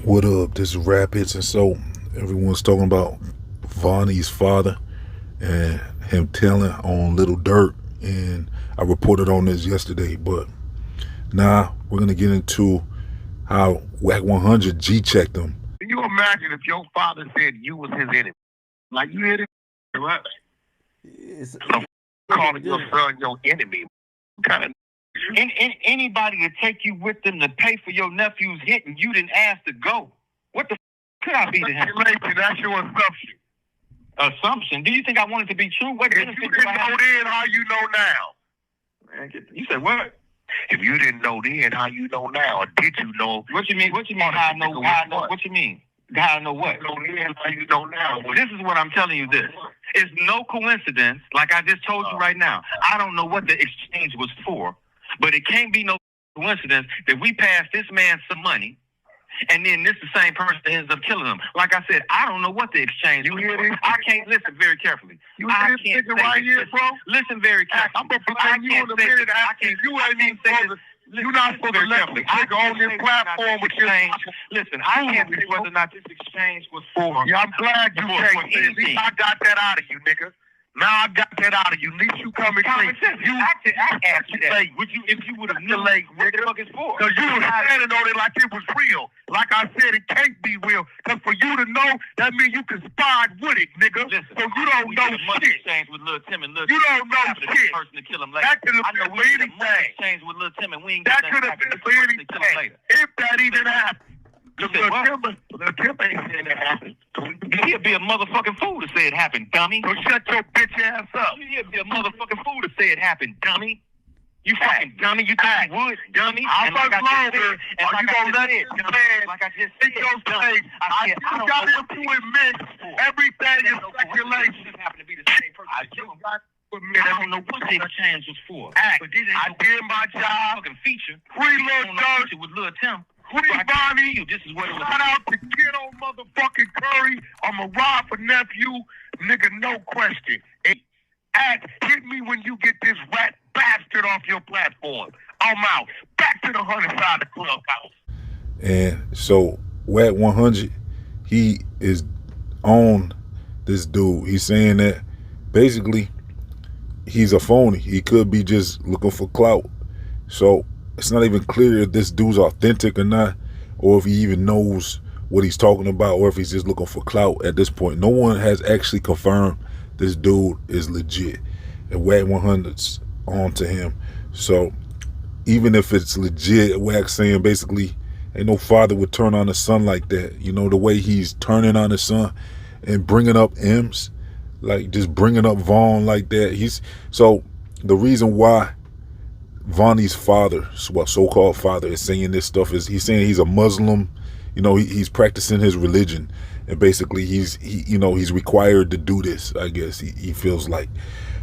What up? This is Rapids, and so everyone's talking about Vonnie's father and him telling on Lil Durk, and I reported on this yesterday. But now we're gonna get into how Wack 100 G-checked him. Can you imagine if your father said you was his enemy? Like you hear it, right? So calling your son your enemy, kind of. Anybody to take you with them to pay for your nephew's hit and you didn't ask to go. What the could I be to him? That's your assumption. Assumption? Do you think I want it to be true? What if you didn't know then, how you know now? Man, you said what? If you didn't know then, how you know now? Or did you know? What you mean? What you mean? How I know? How I know? What you mean? How I know what? You know then, how you know now? This is what I'm telling you. This it's no coincidence. Like I just told you right now. I don't know what the exchange was for. But it can't be no coincidence that we passed this man some money, and then this the same person that ends up killing him. Like I said, I don't know what the exchange was for. I can't listen very carefully. You hear this nigga right here, bro? Listen very carefully. I'm gonna put you in a minute. You ain't even supposed to. You're not supposed to let the nigga on this platform with your exchange. Listen, I can't say whether or not this exchange was for. Yeah, I'm glad you can't. At least I got that out of you, nigga. Now I got that out of you. At least you come and clean. I asked you that. Would you, if you would have known what the fuck it's for? Because you was standing on it like it was real. Like I said, it can't be real. Because for you to know, that means you conspired with it, nigga. Listen, so you don't know shit. Exchange with Lil Tim and Lil you don't know shit. Person to kill him later. That could have been for anything. Exchange with Lil Tim and we ain't that could have been for anything. If that even happened. The Tim ain't saying that happened. He'd be a motherfucking fool to say it happened, dummy. So shut your bitch ass up. He'd be a motherfucking fool to say it happened, dummy. You fucking dummy. You think you would, dummy? I'll fuck longer. And like you gonna let it man? Like I just said, I got him to admit everything is speculation. Happen to be the same person. I don't know what the exchange was for. But I did my job. Fucking feature. Free Lil Durk with Lil Tim. Free Vonnie. This is what it was. Shout out to Kiddo motherfucking Curry. I'm a ride for nephew. Nigga, no question. Hit me when you get this rat bastard off your platform. I'm out. Back to the 100 side of the clubhouse. And so Wack 100, he is on this dude. He's saying that basically he's a phony. He could be just looking for clout. So it's not even clear if this dude's authentic or not, or if he even knows what he's talking about, or if he's just looking for clout at this point. No one has actually confirmed this dude is legit, and Wack 100's on to him. So even if it's legit, Wack saying basically ain't no father would turn on his son like that. You know, the way he's turning on his son and bringing up M's, like just bringing up Vaughn like that. So the reason why Vonnie's father, well, so-called father, is saying this stuff is he's saying he's a Muslim. You know, he's practicing his religion, and basically he's required to do this. I guess he feels like.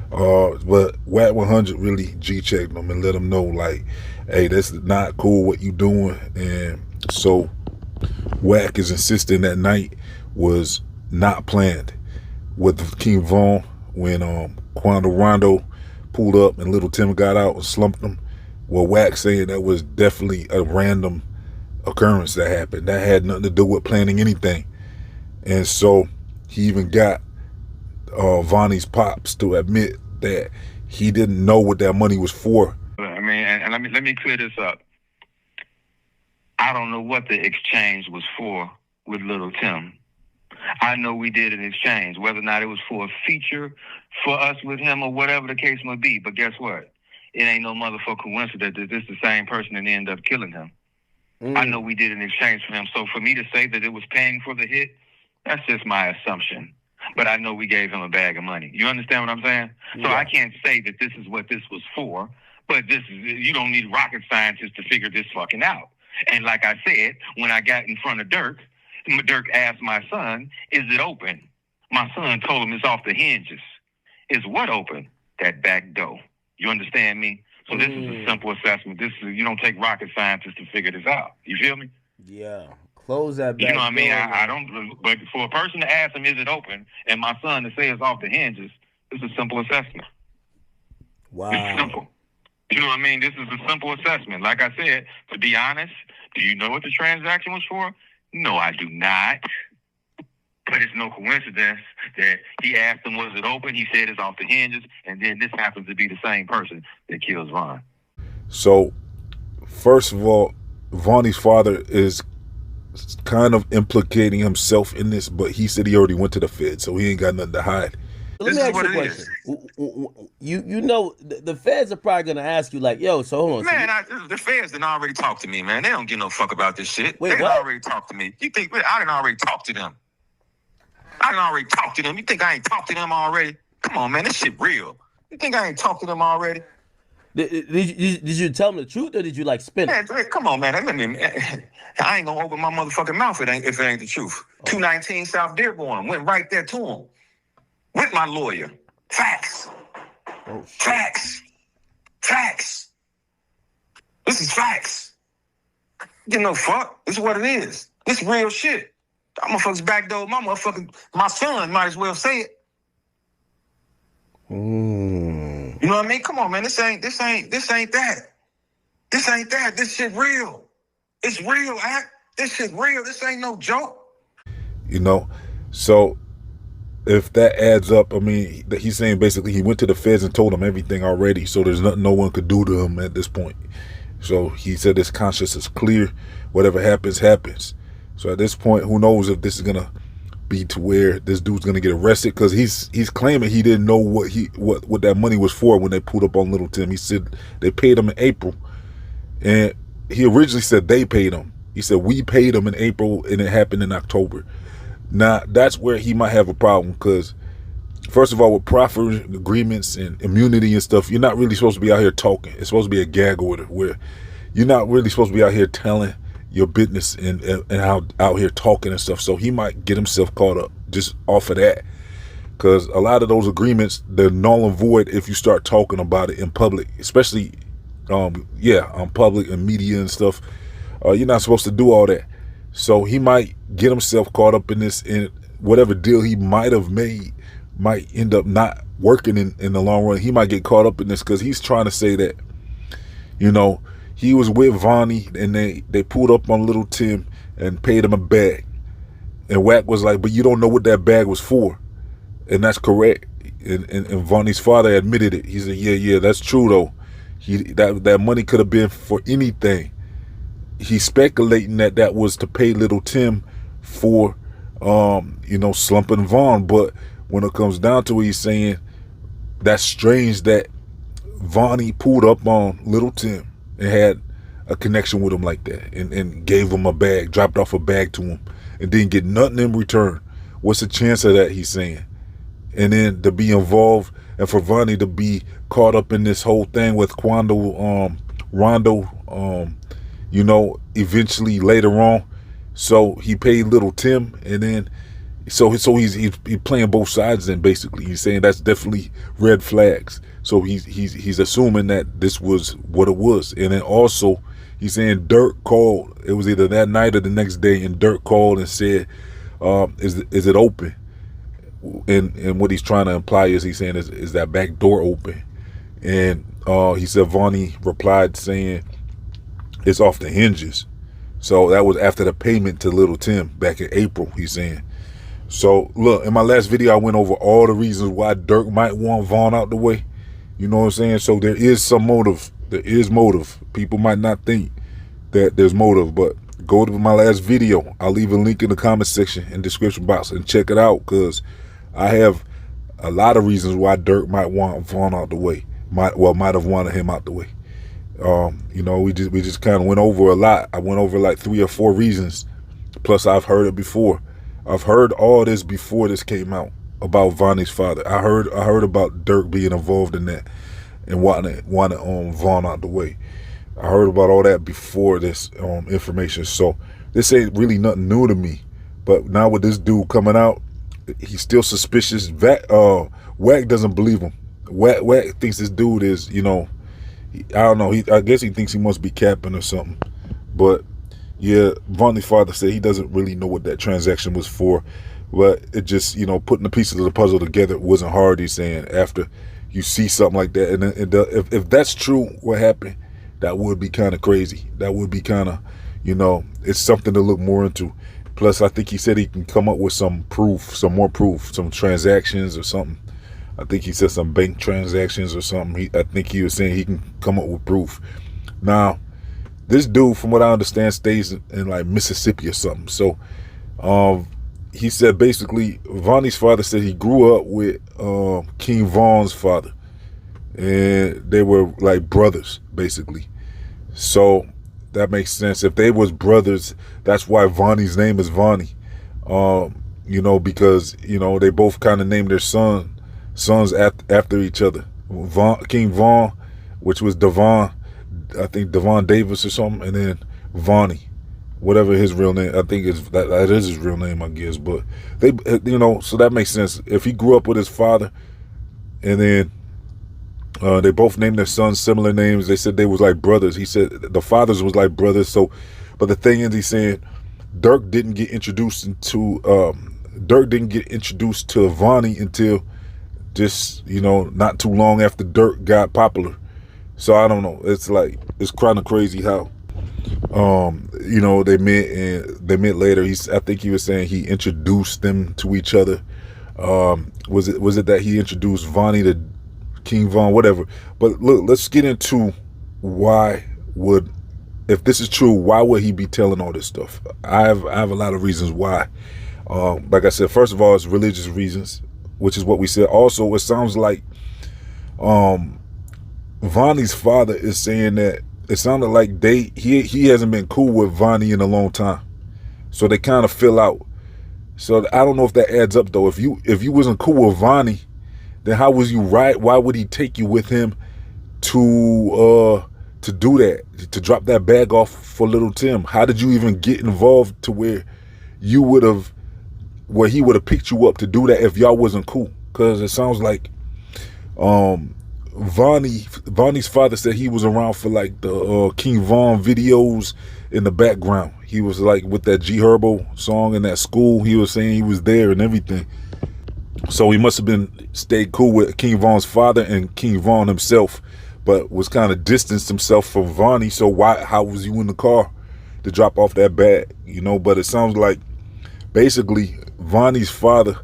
But Wack 100 really G-checked him and let him know, like, hey, that's not cool what you doing. And so Wack is insisting that night was not planned with King Von when Quando Rondo pulled up and Little Tim got out and slumped him. Well, Wack saying that was definitely a random occurrence that happened. That had nothing to do with planning anything. And so he even got Vonnie's pops to admit that he didn't know what that money was for. I mean, and let me clear this up. I don't know what the exchange was for with Little Tim. I know we did an exchange, whether or not it was for a feature for us with him or whatever the case may be. But guess what? It ain't no motherfucking coincidence that this is the same person that ended up killing him. I know we did an exchange for him. So for me to say that it was paying for the hit, that's just my assumption. But I know we gave him a bag of money. You understand what I'm saying? Yeah. So I can't say that this is what this was for, but you don't need rocket scientists to figure this fucking out. And like I said, when I got in front of Durk asked my son, is it open? My son told him it's off the hinges. Is what open? That back door. You understand me? So this is a simple assessment. You don't take rocket scientists to figure this out. You feel me? Yeah. Close that back. You know what I mean? I don't, but for a person to ask him, is it open? And my son to say it's off the hinges, it's a simple assessment. Wow. It's simple. You know what I mean? This is a simple assessment. Like I said, to be honest, do you know what the transaction was for? No, I do not. But it's no coincidence that he asked him, was it open? He said it's off the hinges. And then this happens to be the same person that kills Von. So, first of all, Vonnie's father is kind of implicating himself in this, but he said he already went to the Fed, so he ain't got nothing to hide. Let me ask you a question. You know, the feds are probably going to ask you like, yo, so hold on. Man, the feds didn't already talk to me, man. They don't give no fuck about this shit. Wait, they didn't what? already talk to me. You think I didn't already talk to them? I didn't already talk to them. You think I ain't talked to them already? Come on, man. This shit real. You think I ain't talked to them already? Did you tell them the truth, or did you like spin it? Man, come on, man. I ain't gonna open my motherfucking mouth if it ain't the truth. 219 South Dearborn. Went right there to him. With my lawyer. Facts. Oh, Facts. Facts. This is facts. You know, fuck. This is what it is. This real shit. That motherfuckers backdoor my son might as well say it. You know what I mean? Come on, man. This ain't that. This ain't that. This shit real. It's real, act. This shit real. This ain't no joke. You know, so if that adds up, I mean, he's saying basically he went to the feds and told them everything already, so there's nothing no one could do to him at this point. So he said his conscience is clear. Whatever happens, happens. So at this point, who knows if this is gonna be to where this dude's gonna get arrested, because he's claiming he didn't know what that money was for when they pulled up on Little Tim. He said they paid him in April, and he originally said they paid him. He said we paid him in April, and it happened in October. Now that's where he might have a problem, because first of all, with proffer agreements and immunity and stuff, you're not really supposed to be out here talking. It's supposed to be a gag order where you're not really supposed to be out here telling your business and how out here talking and stuff. So he might get himself caught up just off of that, because a lot of those agreements, they're null and void if you start talking about it in public, especially on public and media and stuff. You're not supposed to do all that. So he might get himself caught up in this, and whatever deal he might have made might end up not working in the long run. He might get caught up in this because he's trying to say that, you know, he was with Vonnie and they pulled up on Little Tim and paid him a bag. And Wack was like, but you don't know what that bag was for. And that's correct. And Vonnie's father admitted it. He said, yeah, that's true though. That money could have been for anything. He's speculating that was to pay Little Tim for, slumping Von. But when it comes down to it, he's saying that's strange that Vonnie pulled up on Little Tim and had a connection with him like that, and gave him a bag, dropped off a bag to him, and didn't get nothing in return. What's the chance of that, he's saying? And then to be involved, and for Vonnie to be caught up in this whole thing with Rondo, eventually later on. So he paid Little Tim, and then so he's playing both sides. Then basically he's saying that's definitely red flags. So he's assuming that this was what it was. And then also he's saying Durk called. It was either that night or the next day, and Durk called and said, "Is it open?" And what he's trying to imply is he's saying is that back door open? And he said Vonnie replied saying it's off the hinges. So that was after the payment to Little Tim back in April, he's saying. So look, in my last video I went over all the reasons why Durk might want Von out the way. You know what I'm saying? So there is some motive. There is motive. People might not think that there's motive, but go to my last video. I'll leave a link in the comment section and description box and check it out, because I have a lot of reasons why Durk might want Von out the way. Might have wanted him out the way. We just kind of went over a lot. I went over like 3 or 4 reasons. Plus I've heard it before. I've heard all this before this came out about Vonnie's father. I heard about Durk being involved in that and wanting Von out the way. I heard about all that before this information. So this ain't really nothing new to me. But now with this dude coming out, he's still suspicious. Wack doesn't believe him. Wack thinks this dude is, I don't know. I guess he thinks he must be capping or something. But yeah, Vonnie's father said he doesn't really know what that transaction was for. But it just, putting the pieces of the puzzle together wasn't hard. He's saying after you see something like that, and if that's true, what happened, that would be kind of crazy. That would be kind of, it's something to look more into. Plus, I think he said he can come up with some proof, some more proof, some transactions or something. I think he said some bank transactions or something. I think he was saying he can come up with proof. Now, this dude, from what I understand, stays in like Mississippi or something. So, he said basically, Vonnie's father said he grew up with King Von's father, and they were like brothers, basically. So that makes sense. If they was brothers, that's why Vonnie's name is Vonnie. You know, because you know they both kind of named their sons after each other. King Von, which was Devon, I think Devon Davis or something, and then Vonnie, whatever his real name. I think that is his real name, I guess. But they, you know, so that makes sense. If he grew up with his father, and then they both named their sons similar names. They said they was like brothers. He said the fathers was like brothers. So, but the thing is, he's saying Durk didn't get introduced to Vonnie until just, you know, not too long after Durk got popular. So I don't know. It's like, it's kind of crazy how, you know, they met later. I think he was saying he introduced them to each other. Was it that he introduced Vonnie to King Von, whatever. But look, let's get into if this is true, why would he be telling all this stuff? I have a lot of reasons why. Like I said, first of all, it's religious reasons, which is what we said. Also, it sounds like Vonnie's father is saying that it sounded like he hasn't been cool with Vonnie in a long time, so they kind of fell out. So I don't know if that adds up though. If you wasn't cool with Vonnie, then how was you right? Why would he take you with him to do that, to drop that bag off for Little Tim? How did you even get involved to where he would have picked you up to do that if y'all wasn't cool? Because it sounds like Vonnie's father said he was around for like the King Von videos in the background. He was like with that G Herbo song in that school. He was saying he was there and everything. So he must have stayed cool with King Von's father and King Von himself, but was kind of distanced himself from Vonnie. So how was you in the car to drop off that bag? You know, but it sounds like basically Vonnie's father,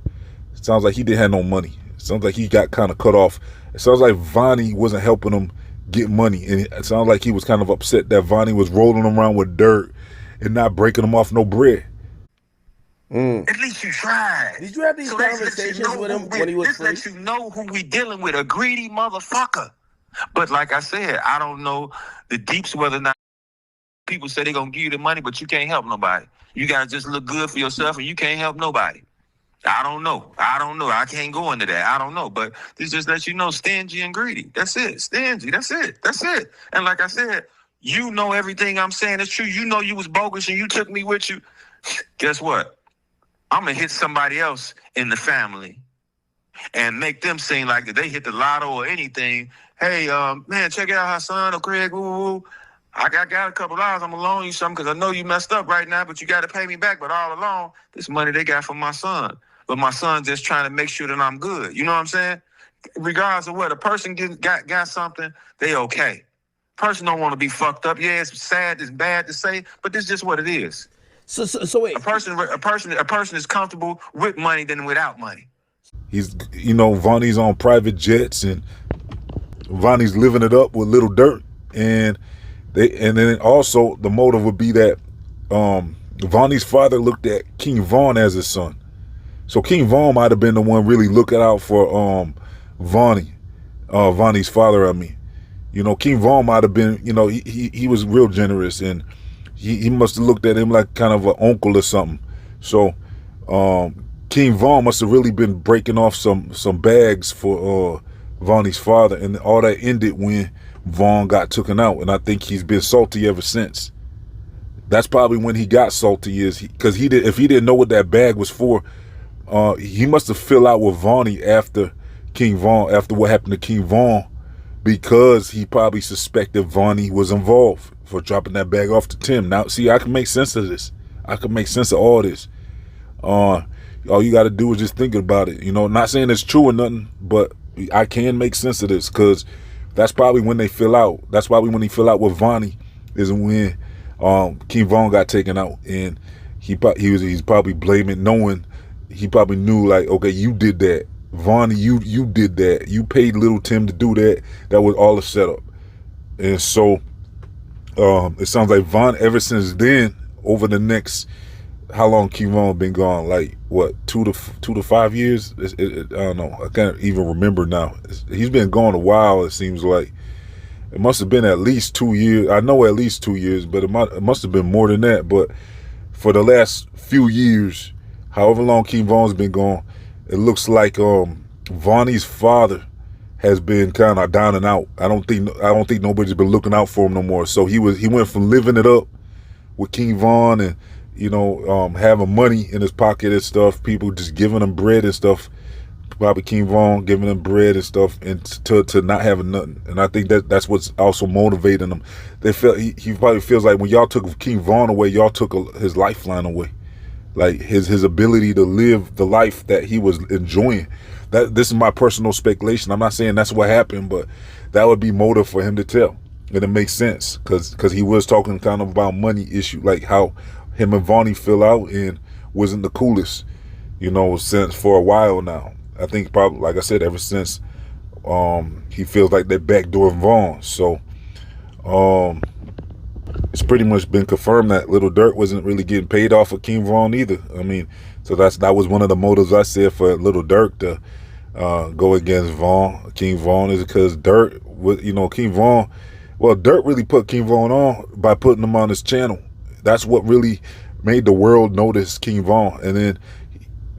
it sounds like he didn't have no money. It sounds like he got kind of cut off. It sounds like Vonnie wasn't helping him get money. And it sounds like he was kind of upset that Vonnie was rolling around with dirt and not breaking him off no bread. At least you tried. Did you have these conversations with him when he was free? This lets you know who we dealing with, a greedy motherfucker. But like I said, I don't know the deeps whether or not people say they're going to give you the money, but you can't help nobody. You got to just look good for yourself and you can't help nobody. I don't know. I can't go into that. I don't know. But this just lets you know stingy and greedy. That's it. Stingy. That's it. And like I said, you know everything I'm saying is true. You know you was bogus and you took me with you. Guess what? I'm going to hit somebody else in the family and make them seem like that they hit the lotto or anything. Hey, man, check out Hassan or Craig. Woo. I got a couple dollars. I'm going to loan you something because I know you messed up right now, but you got to pay me back. But all along, this money they got from my son. But my son's just trying to make sure that I'm good. You know what I'm saying? Regardless of what a person got something, they okay. Person don't want to be fucked up. Yeah, it's sad, it's bad to say, but this is just what it is. So wait. A person is comfortable with money than without money. He's, you know, Vonnie's on private jets and Vonnie's living it up with Lil Durk, and then also the motive would be that Vonnie's father looked at King Von as his son. So King Von might have been the one really looking out for Vonnie's father. I mean, you know, King Von might have been, you know, he was real generous, and he must have looked at him like kind of an uncle or something. So King Von must have really been breaking off some bags for Vonnie's father, and all that ended when Von got taken out, and I think he's been salty ever since. That's probably when he got salty, because if he didn't know what that bag was for, he must have fell out with Vonnie after what happened to King Von, because he probably suspected Vonnie was involved for dropping that bag off to Tim. Now, see, I can make sense of this. I can make sense of all this. All you got to do is just think about it. You know, not saying it's true or nothing, but I can make sense of this, because that's probably when they fell out. That's probably when he fell out with Vonnie, is when King Von got taken out. And he's probably blaming, knowing he probably knew like, okay, you did that, Vonnie, you did that, you paid Little Tim to do that. That was all a setup. And so it sounds like Von ever since then, over the next, how long King Von been gone? Like what, 2 to 5 years? I don't know. I can't even remember now. He's been gone a while. It seems like it must have been at least 2 years. I know at least 2 years, but it must have been more than that. But for the last few years, however long King Von's been gone, it looks like Vonnie's father has been kind of down and out. I don't think nobody's been looking out for him no more. So he went from living it up with King Von and having money in his pocket and stuff, people just giving him bread and stuff, probably King Von giving him bread and stuff, and to not having nothing. And I think that's what's also motivating him. They felt he probably feels like when y'all took King Von away, y'all took his lifeline away, like his ability to live the life that he was enjoying. This is my personal speculation. I'm not saying that's what happened, but that would be motive for him to tell, and it makes sense because he was talking kind of about money issue, like how him and Vonnie fell out and wasn't the coolest, since for a while now. I think probably, like I said, ever since he feels like they're backdooring Von. So it's pretty much been confirmed that Lil Durk wasn't really getting paid off of King Von either. I mean, so that was one of the motives I said for Lil Durk to go against King Von, is because Durk, King Von, well, Durk really put King Von on by putting him on his channel. That's what really made the world notice King Von. And then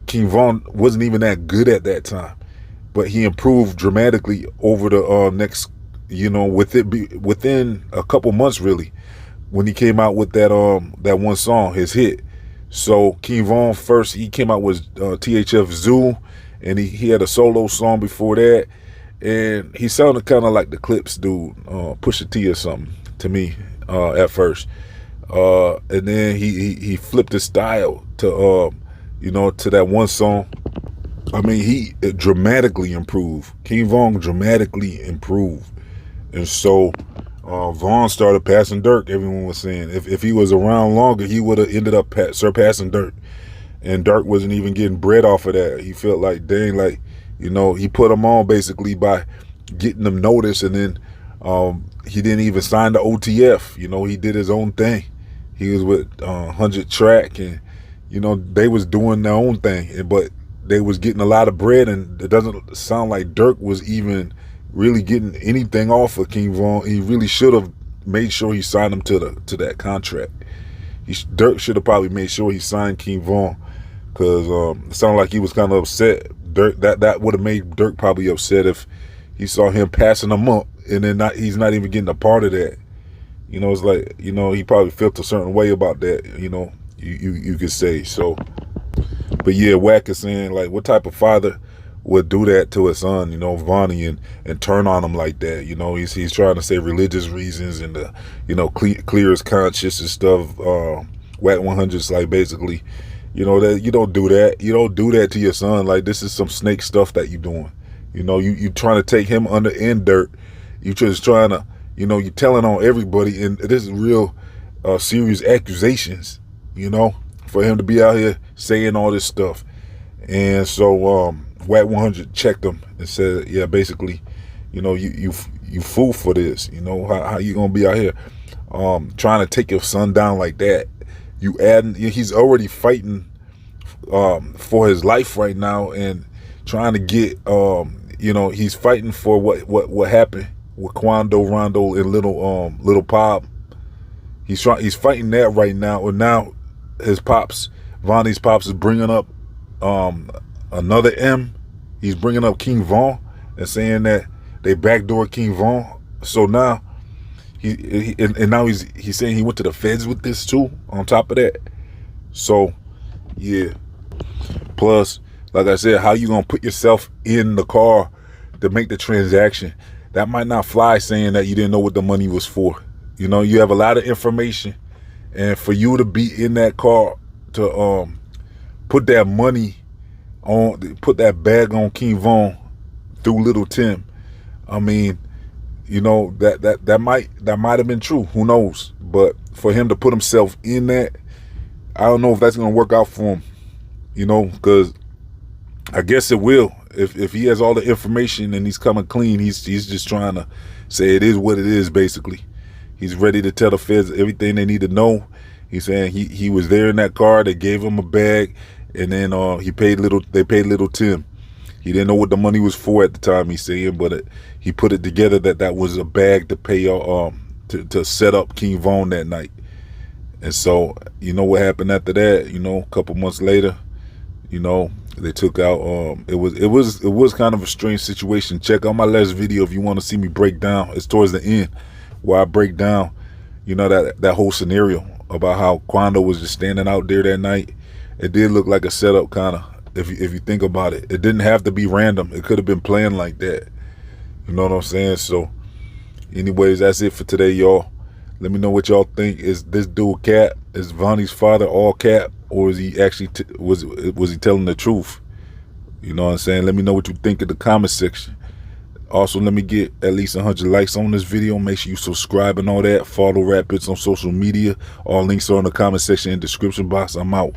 King Von wasn't even that good at that time, but he improved dramatically over the next, within a couple months really, when he came out with that one song, his hit. So King Von first, he came out with THF Zoo, and he had a solo song before that, and he sounded kind of like the Clips dude, Pusha T or something to me at first. And then he flipped his style to to that one song. I mean, he dramatically improved. King Von dramatically improved, and so Von started passing Durk. Everyone was saying if he was around longer, he would have ended up surpassing Durk. And Durk wasn't even getting bread off of that. He felt like, dang, like, he put him on basically by getting them noticed, and then he didn't even sign the OTF. He did his own thing. He was with 100 Track, and they was doing their own thing, but they was getting a lot of bread, and it doesn't sound like Durk was even really getting anything off of King Von. He really should have made sure he signed him to that contract. Durk should have probably made sure he signed King Von, because it sounded like he was kind of upset. Durk, that would have made Durk probably upset if he saw him passing him up, and then he's not even getting a part of that. It's like, he probably felt a certain way about that, you could say. So, but yeah, Wack is saying, like, what type of father would do that to his son, Vonnie, and turn on him like that? He's trying to say religious reasons and clear his conscience and stuff. Wack 100's like, basically, that you don't do that. You don't do that to your son. Like, this is some snake stuff that you're doing. You trying to take him under in dirt. You just trying to, you telling on everybody, and this is real serious accusations, for him to be out here saying all this stuff. And so Wack 100 checked him and said, yeah, basically, you fool for this. How you gonna be out here trying to take your son down like that? He's already fighting for his life right now, and trying to get he's fighting for what happened with Quando, Rondo, and Little Pop. He's fighting that right now, and now his pops, Vonnie's pops, is bringing up another M. He's bringing up King Von and saying that they backdoor King Von. So now now he's saying he went to the feds with this too, on top of that. So yeah. Plus, like I said, how you gonna put yourself in the car to make the transaction? That might not fly, saying that you didn't know what the money was for. You have a lot of information, and for you to be in that car to put that money on, put that bag on King Von through Little Tim, I mean, that might have been true. Who knows? But for him to put himself in that, I don't know if that's gonna work out for him, you know, because I guess it will. If he has all the information and he's coming clean, he's just trying to say it is what it is. Basically, he's ready to tell the feds everything they need to know. He's saying he was there in that car. They gave him a bag, and then they paid Little Tim. He didn't know what the money was for at the time. He's saying, but he put it together that was a bag to pay to set up King Von that night. And so, you know what happened after that? You know, a couple months later, you know, they took out. It was kind of a strange situation. Check out my last video if you want to see me break down. It's towards the end where I break down, you know, that whole scenario about how Quando was just standing out there that night. It did look like a setup, kind of. If you think about it, it didn't have to be random. It could have been planned like that. You know what I'm saying? So, anyways, that's it for today, y'all. Let me know what y'all think. Is this dude cap? Is Vonnie's father all cap, or is he actually was he telling the truth? You know what I'm saying? Let me know what you think in the comment section. Also, let me get at least 100 likes on this video. Make sure you subscribe and all that. Follow Rap HITZ on social media. All links are in the comment section and description box. I'm out.